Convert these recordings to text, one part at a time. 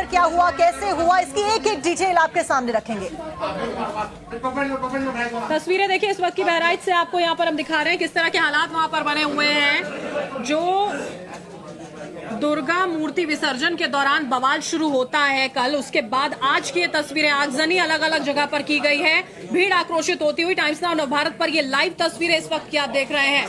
क्या हुआ, कैसे हुआ, इसकी एक एक डिटेल आपके सामने रखेंगे। तस्वीरें देखिए इस वक्त की बहराइच से, आपको यहाँ पर हम दिखा रहे हैं किस तरह के हालात वहां पर बने हुए हैं। जो दुर्गा मूर्ति विसर्जन के दौरान बवाल शुरू होता है कल, उसके बाद आज की ये तस्वीरें आगजनी अलग अलग जगह पर की गई है, भीड़ आक्रोशित होती हुई। टाइम्स नाउ नवभारत पर ये लाइव तस्वीरें इस वक्त की आप देख रहे हैं।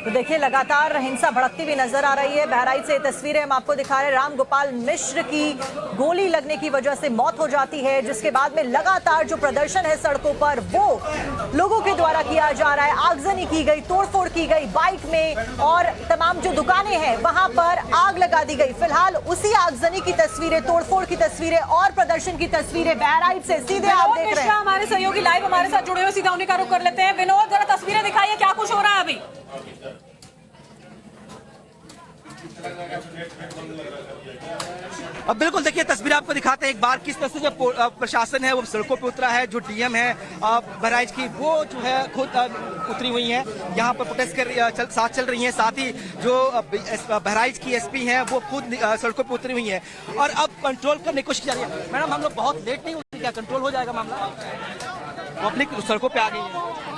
तो देखिए लगातार हिंसा भड़कती हुई नजर आ रही है। बहराइच से तस्वीरें हम आपको दिखा रहे हैं। रामगोपाल मिश्र की गोली लगने की वजह से मौत हो जाती है, जिसके बाद में लगातार जो प्रदर्शन है सड़कों पर वो लोगों के द्वारा किया जा रहा है। आगजनी की गई, तोड़फोड़ की गई बाइक में, और तमाम जो दुकानें हैं वहां पर आग लगा दी गई। फिलहाल उसी आगजनी की तस्वीरें, तोड़फोड़ की तस्वीरें और प्रदर्शन की तस्वीरें बहराइच से सीधे आप देख रहे हैं। हमारे सहयोगी लाइव हमारे साथ जुड़े हुए, सीधा उन्हीं का रुख कर लेते हैं। विनोद, जरा तस्वीरें दिखाइए, क्या कुछ हो रहा है अभी? अब बिल्कुल देखिए तस्वीर आपको दिखाते हैं एक बार किस तरह से जो प्रशासन है वो सड़कों पे उतरा है। जो डीएम है बहराइच की वो जो है खुद उतरी हुई है, यहाँ पर प्रोटेस्ट कर साथ चल रही हैं। साथ ही जो बहराइच की एसपी हैं वो खुद सड़कों पे उतरी हुई हैं और अब कंट्रोल करने की कोशिश की जा रही है। मैडम हम लोग बहुत लेट नहीं होती, क्या कंट्रोल हो जाएगा मामला? पब्लिक सड़कों पे आ गई है,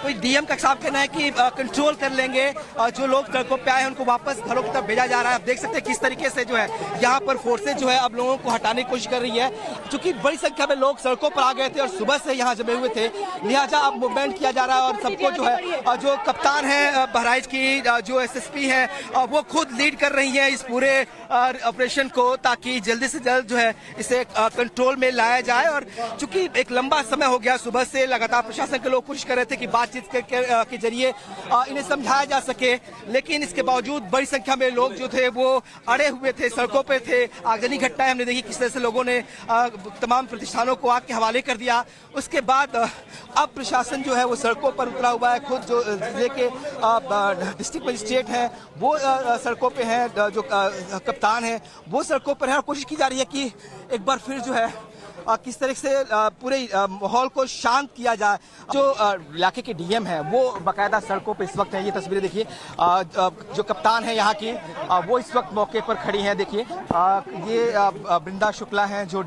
तो डीएम का साफ कहना है कि कंट्रोल कर लेंगे। जो लोग सड़कों पे आए हैं उनको वापस घरों की तरफ भेजा जा रहा है। आप देख सकते हैं किस तरीके से जो है यहाँ पर फोर्सेज जो है अब लोगों को हटाने की कोशिश कर रही है, क्योंकि बड़ी संख्या में लोग सड़कों पर आ गए थे और सुबह से यहाँ जमे हुए थे, लिहाजा अब मूवमेंट किया जा रहा है। और सबको जो है जो कप्तान है बहराइच की जो एसएसपी है वो खुद लीड कर रही है इस पूरे ऑपरेशन को, ताकि जल्दी से जल्द जो है इसे कंट्रोल में लाया जाए। और चूंकि एक लंबा समय हो गया, सुबह से लगातार प्रशासन के लोग कोशिश कर रहे थे कि बातचीत के जरिए इन्हें समझाया जा सके, लेकिन इसके बावजूद बड़ी संख्या में लोग जो थे वो अड़े हुए थे, सड़कों पे थे। आगजनी घटनाएं हमने देखी किस तरह से लोगों ने तमाम प्रतिष्ठानों को आग के हवाले कर दिया। उसके बाद अब प्रशासन जो है वो सड़कों पर उतरा हुआ है। खुद जो जिले के डिस्ट्रिक्ट मजिस्ट्रेट हैं वो सड़कों पे हैं, जो कप्तान है वो सड़कों पर है और कोशिश की जा रही है कि एक बार फिर जो है किस तरह से पूरे माहौल को शांत किया जाए। जो इलाके के डीएम है वो बाकायदा सड़कों पर इस वक्त है। ये तस्वीरें देखिए, जो कप्तान है यहाँ की वो इस वक्त मौके पर खड़ी हैं। देखिए ये वृंदा शुक्ला हैं जो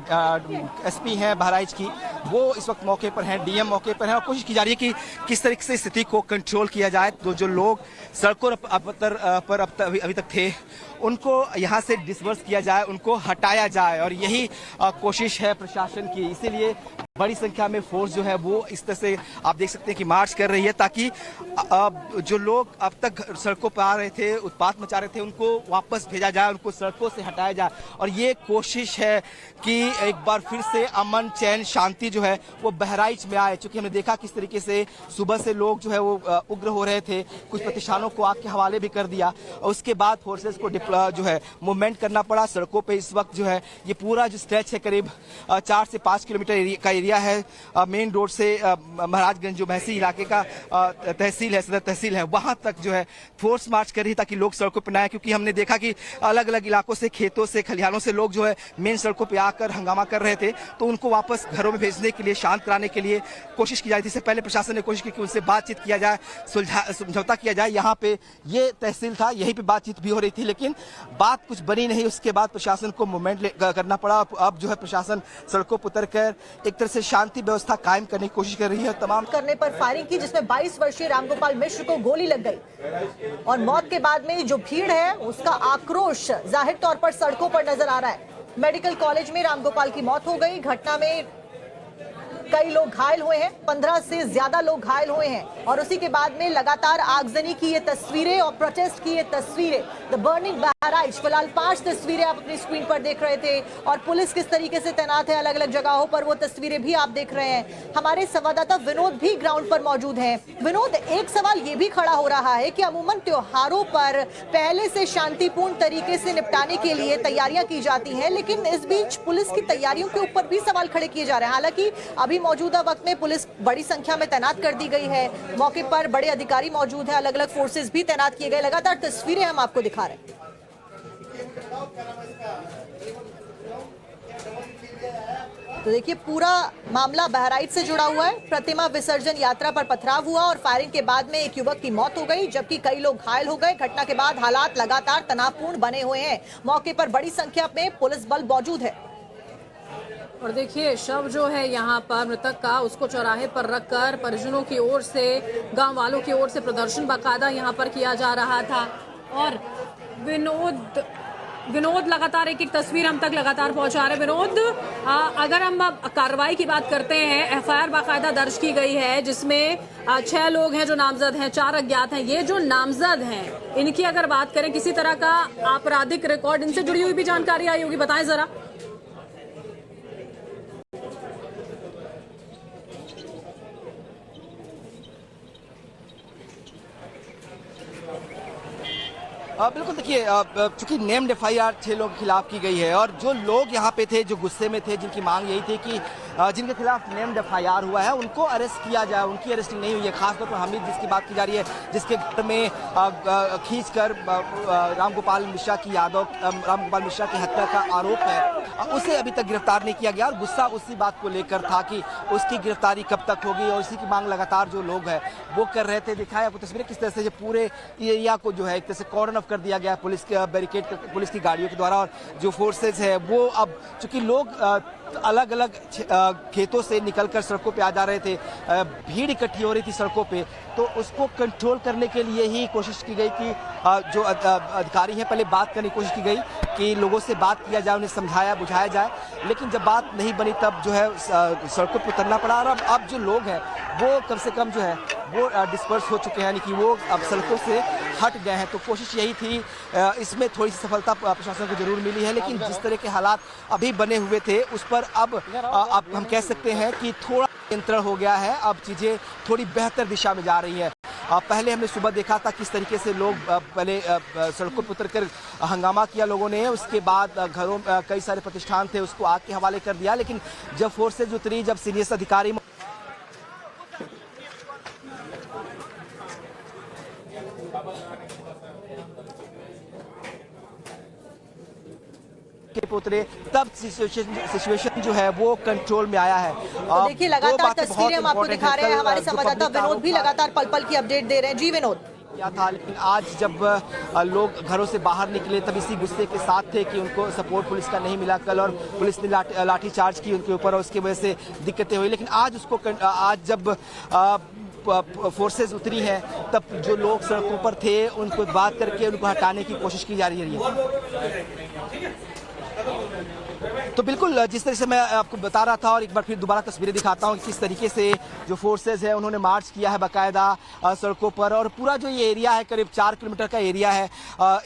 एसपी हैं बहराइच की, वो इस वक्त मौके पर हैं, डीएम मौके पर हैं और कोशिश की जा रही है कि किस तरीके से स्थिति को कंट्रोल किया जाए। तो जो लोग सड़कों पर अभी तक थे उनको यहाँ से डिस्पर्स किया जाए, उनको हटाया जाए, और यही कोशिश है प्रशासन की। इसीलिए बड़ी संख्या में फोर्स जो है वो इस तरह से आप देख सकते हैं कि मार्च कर रही है, ताकि जो लोग अब तक सड़कों पर आ रहे थे, उत्पात मचा रहे थे, उनको वापस भेजा जाए, उनको सड़कों से हटाया जाए। और ये कोशिश है कि एक बार फिर से अमन, चैन, शांति जो है वो बहराइच में आए। चूंकि हमने देखा किस तरीके से सुबह से लोग जो है वो उग्र हो रहे थे, कुछ प्रतिष्ठानों को आग के हवाले भी कर दिया। और उसके बाद फोर्सेस को जो है मूवमेंट करना पड़ा सड़कों पे। इस वक्त जो है ये पूरा जो स्ट्रेच है करीब 4 से 5 किलोमीटर का एरिया है, मेन रोड से महाराजगंज जो महसी इलाके का तहसील है, सदर तहसील है, वहां तक जो है फोर्स मार्च कर रही ताकि लोग सड़कों पर न आए। क्योंकि हमने देखा कि अलग अलग इलाकों से, खेतों से, खलिहानों से लोग जो है मेन सड़कों पर आकर हंगामा कर रहे थे, तो उनको वापस घरों में भेजने के लिए, शांत कराने के लिए कोशिश की जा रही थी। इससे पहले प्रशासन ने कोशिश की कि उनसे बातचीत किया जाए, समझौता किया जाए। यहाँ पे ये तहसील था, यहीं पे बातचीत भी हो रही थी, लेकिन बात कुछ बनी नहीं। उसके बाद प्रशासन को मूवमेंट करना पड़ा। अब जो है प्रशासन सड़कों पर उतरकर एक तरह से शांति व्यवस्था कायम करने की कोशिश कर रही है। तमाम करने पर फायरिंग की, जिसमें 22 वर्षीय रामगोपाल मिश्र को गोली लग गई, और मौत के बाद में जो भीड़ है उसका आक्रोश जाहिर तौर पर सड़कों पर नजर आ रहा है। मेडिकल कॉलेज में रामगोपाल की मौत हो गई। घटना में कई लोग घायल हुए हैं, 15 से ज्यादा लोग घायल हुए हैं, और उसी के बाद में लगातार आगजनी की ये तस्वीरें और प्रोटेस्ट की ये तस्वीरें, द बर्निंग बहराइच। फिलहाल 5 तस्वीरें आप अपनी स्क्रीन पर देख रहे थे, और पुलिस किस तरीके से तैनात है अलग अलग जगहों पर, वो तस्वीरें भी आप देख रहे हैं। हमारे संवाददाता विनोद भी ग्राउंड पर मौजूद हैं। विनोद, एक सवाल ये भी खड़ा हो रहा है कि अमूमन त्योहारों पर पहले से शांतिपूर्ण तरीके से निपटाने के लिए तैयारियां की जाती हैं, लेकिन इस बीच पुलिस की तैयारियों के ऊपर भी सवाल खड़े किए जा रहे हैं। हालांकि अभी मौजूदा वक्त में पुलिस बड़ी संख्या में तैनात कर दी गई है, मौके पर बड़े अधिकारी मौजूद हैं, अलग अलग फोर्सेस भी तैनात किए गए। लगातार तस्वीरें हम आपको दिखा रहे हैं। तो देखिए पूरा मामला बहराइच से जुड़ा हुआ है। प्रतिमा विसर्जन यात्रा पर पथराव हुआ और फायरिंग के बाद में एक युवक की मौत हो गई, जबकि कई लोग घायल हो गए। घटना के बाद हालात लगातार तनावपूर्ण बने हुए हैं। मौके पर बड़ी संख्या में पुलिस बल मौजूद है। और देखिए शव जो है यहाँ पर मृतक का, उसको चौराहे पर रखकर परिजनों की ओर से, गांव वालों की ओर से प्रदर्शन बाकायदा यहाँ पर किया जा रहा था। और विनोद लगातार एक तस्वीर हम तक लगातार पहुंचा रहे। विनोद, अगर हम कार्रवाई की बात करते हैं, एफआईआर बाकायदा दर्ज की गई है जिसमें 6 लोग हैं जो नामजद हैं, 4 अज्ञात हैं। ये जो नामजद हैं, इनकी अगर बात करें, किसी तरह का आपराधिक रिकॉर्ड इनसे जुड़ी हुई भी जानकारी आई होगी, बताएं जरा। बिल्कुल, देखिए चूंकि नेम्ड एफआईआर 6 लोगों के खिलाफ की गई है और जो लोग यहाँ पे थे, जो गुस्से में थे, जिनकी मांग यही थी कि जिनके खिलाफ नेम्ड एफआईआर हुआ है उनको अरेस्ट किया जाए, उनकी अरेस्टिंग नहीं हुई है। खासतौर पर हमीद जिसकी बात की जा रही है, जिसके घर में खींचकर रामगोपाल मिश्रा की हत्या का आरोप है, उसे अभी तक गिरफ्तार नहीं किया गया। और गुस्सा उसी बात को लेकर था कि उसकी गिरफ्तारी कब तक होगी, और इसी की मांग लगातार जो लोग हैं वो कर रहे थे। दिखाया आपको तस्वीरें किस तरह से पूरे एरिया को जो है एक तरह से कॉर्डन ऑफ कर दिया गया पुलिस के बैरिकेड, पुलिस की गाड़ियों के द्वारा। और जो फोर्सेज है वो अब चूंकि लोग अलग अलग खेतों से निकलकर सड़कों पे आ जा रहे थे, भीड़ इकट्ठी हो रही थी सड़कों पे, तो उसको कंट्रोल करने के लिए ही कोशिश की गई कि जो अधिकारी हैं, पहले बात करने की कोशिश की गई कि लोगों से बात किया जाए, उन्हें समझाया बुझाया जाए। लेकिन जब बात नहीं बनी तब जो है सड़कों पर उतरना पड़ा। और अब जो लोग हैं वो कम से कम जो है वो डिस्पर्स हो चुके हैं, यानी कि वो अब सड़कों से हट गए हैं। तो कोशिश यही थी, इसमें थोड़ी सी सफलता प्रशासन को जरूर मिली है, लेकिन जिस तरह के हालात अभी बने हुए थे उस पर अब हम कह सकते हैं कि थोड़ा नियंत्रण हो गया है। अब चीज़ें थोड़ी बेहतर दिशा में जा रही है। पहले हमने सुबह देखा था किस तरीके से लोग पहले सड़कों पर उतरकर हंगामा किया लोगों ने, उसके बाद घरों कई सारे प्रतिष्ठान थे उसको आग के हवाले कर दिया। लेकिन जब फोर्सेज उतरी, जब सीनियर अधिकारी उतरे, तब सिचुएशन जो है वो कंट्रोल में आया है। तो देखिए लगातार तस्वीरें हम आपको दिखा रहे हैं, हमारे संवाददाता विनोद भी लगातार पल पल की अपडेट दे रहे हैं। जी विनोद। क्या था, लेकिन आज जब लोग घरों से बाहर निकले तब इसी गुस्से के साथ थे कि उनको सपोर्ट पुलिस का नहीं मिला कल, और पुलिस ने लाठी चार्ज की उनके ऊपर और उसकी वजह से दिक्कतें हुई। लेकिन आज जब फोर्सेज उतरी हैं तब जो लोग सड़कों पर थे उनको बात करके उनको हटाने की कोशिश की जा रही है। तो बिल्कुल जिस तरह से मैं आपको बता रहा था, और एक बार फिर दोबारा तस्वीरें दिखाता हूँ किस तरीके से जो फोर्सेज है उन्होंने मार्च किया है बाकायदा सड़कों पर। और पूरा जो ये एरिया है करीब 4 किलोमीटर का एरिया है,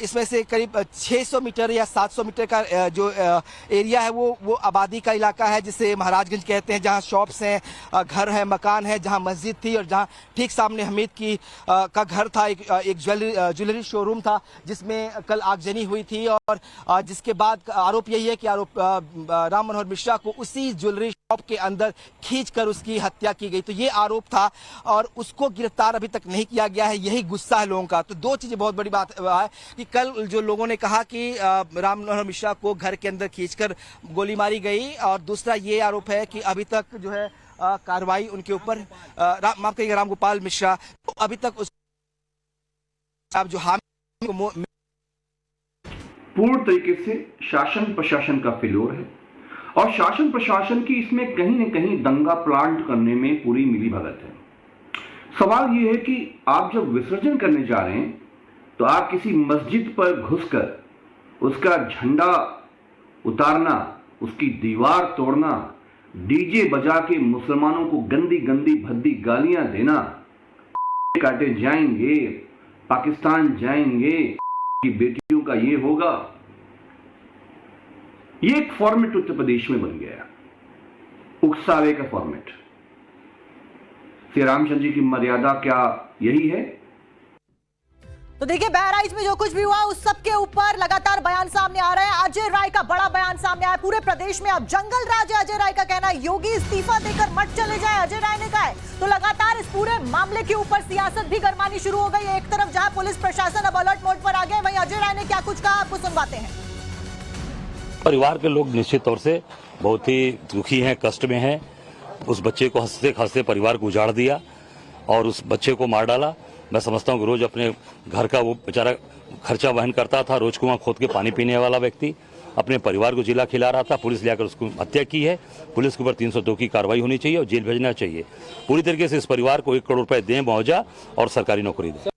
इसमें से करीब 600 मीटर या 700 मीटर का जो एरिया है वो आबादी का इलाका है, जिसे महाराजगंज कहते हैं, जहाँ शॉप्स हैं, घर है, मकान है, जहाँ मस्जिद थी और जहाँ ठीक सामने हमीद का घर था, एक ज्वेलरी शोरूम था जिसमें कल आगजनी हुई थी। और जिसके बाद आरोप यही है कि राम मनोहर मिश्रा को उसी ज्वेलरी शॉप के अंदर खींचकर उसकी हत्या की गई। तो ये आरोप था और उसको गिरफ्तार अभी तक नहीं किया गया है, यही गुस्सा है लोगों का। तो दो चीजें बहुत बड़ी बात है कि कल जो लोगों ने कहा कि राम मनोहर मिश्रा को घर के अंदर खींचकर गोली मारी गई, और दूसरा ये आरोप है कि अभी तक जो है कार्रवाई उनके ऊपर माफ करिएगा रामगोपाल मिश्रा, तो अभी तक उस जो हामी पूर्ण तरीके से शासन प्रशासन का फेल्योर है, और शासन प्रशासन की इसमें कहीं न कहीं दंगा प्लांट करने में पूरी मिलीभगत है। सवाल यह है कि आप जब विसर्जन करने जा रहे हैं तो आप किसी मस्जिद पर घुसकर उसका झंडा उतारना, उसकी दीवार तोड़ना, डीजे बजा के मुसलमानों को गंदी गंदी भद्दी गालियां देना, काटे जाएंगे, पाकिस्तान जाएंगे, की बेटियों का ये होगा, ये एक फॉर्मेट उत्तर प्रदेश में बन गया, उकसावे का फॉर्मेट। श्री रामचंद्र जी की मर्यादा क्या यही है? तो देखिए बहराइच में जो कुछ भी हुआ उस सब के ऊपर लगातार बयान सामने आ रहे हैं। अजय राय का बड़ा बयान सामने आया, पूरे प्रदेश में अब जंगल राज है। अजय राय का कहना है योगी इस्तीफा देकर मत चले जाए, अजय राय ने कहा है। तो लगातार इस पूरे मामले के ऊपर सियासत भी गरमानी शुरू हो गई है। एक तरफ जहां पुलिस प्रशासन अब अलर्ट मोड पर आ गए, वहीं अजय राय ने क्या कुछ कहा आपको सुनवाते हैं। परिवार के लोग निश्चित तौर से बहुत ही दुखी हैं, कष्ट में हैं। उस बच्चे को हंसते हंसते परिवार को उजाड़ दिया और उस बच्चे को मार डाला। मैं समझता हूँ कि रोज अपने घर का वो बेचारा खर्चा वहन करता था, रोज कुआं खोद के पानी पीने वाला व्यक्ति अपने परिवार को जिला खिला रहा था। पुलिस ले आकर उसको हत्या की है। पुलिस के ऊपर 302 की कार्रवाई होनी चाहिए और जेल भेजना चाहिए। पूरी तरीके से इस परिवार को 1 करोड़ रुपए दें मुआवजा और सरकारी नौकरी दें।